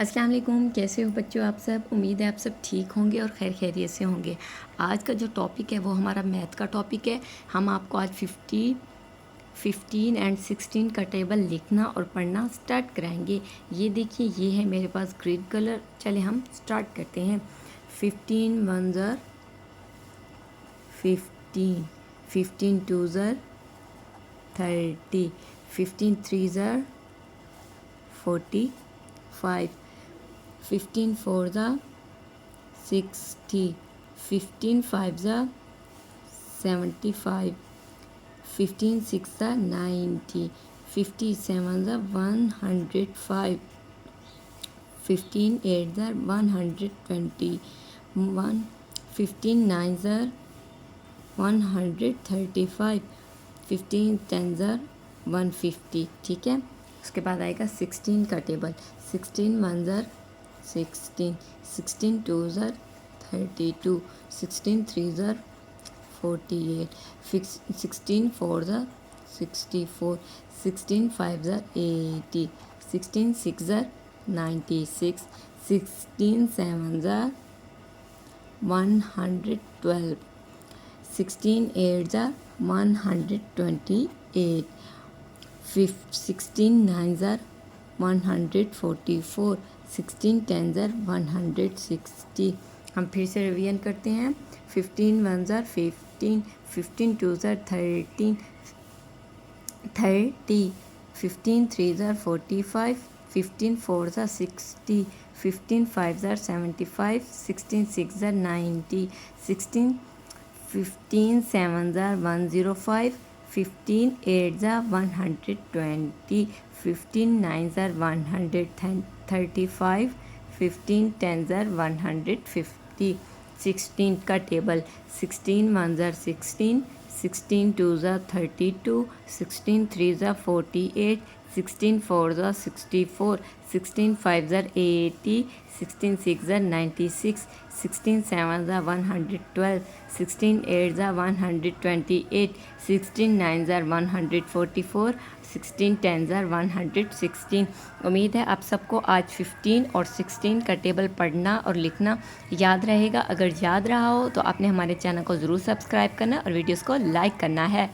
अस्सलाम वालेकुम, कैसे हो बच्चों आप सब। उम्मीद है आप सब ठीक होंगे और खैर खैरियत से होंगे। आज का जो टॉपिक है वो हमारा मैथ का टॉपिक है। हम आपको आज 15 एंड 16 का टेबल लिखना और पढ़ना स्टार्ट कराएंगे। ये देखिए, ये है मेरे पास ग्रीन कलर। चले हम स्टार्ट करते हैं। 15 वन ज़र 15, 15 टू ज़र 30, 15 थ्री ज़र 45, 15 four the 60, 15 five the 75, 15 six the 90, 57 the 105, 15 eight the 120, 15 nine the 135, 15 10 the 150। ठीक है, उसके बाद आएगा 16 का टेबल। 16 वन ज़र 16, 16 टू ज़र 32, 16 थ्री ज़र 48, 16 फोर ज़र 64, 16 फाइव ज़र 80, 16 सिक्स ज़र 96, 16 सेवन ज़र 112, 16 एट ज़र 128, 16 नाइन ज़र 144, 16 10 ज़र 160। हम फिर से रिवीजन करते हैं। 15 वन ज़र 15, 15 टू ज़र 13, 15 थ्री ज़र 45, 15 फोर ज़र 60, 15 फाइव ज़र 75, 16 सिक्स ज़र 90, 15 सेवन ज़र 105, 15 एट ज़र 120, 15 नाइन ज़र 135, 15 10 ज़र 150। 16 का टेबल। 16 वन ज़र 16, 16 टू ज़र 32, 16 थ्री ज़र 48, 16 फोर ज़र 64, 16 फाइव ज़र 80, 16 सिक्स ज़र 96, 16 सेवन ज़र 112, 16 एट ज़र 128, 16 नाइन ज़र 144, 16 10 ज़र 116। उम्मीद है आप सबको आज 15 और 16 का टेबल पढ़ना और लिखना याद रहेगा। अगर याद रहा हो तो आपने हमारे चैनल को ज़रूर सब्सक्राइब करना और वीडियोस को लाइक करना है।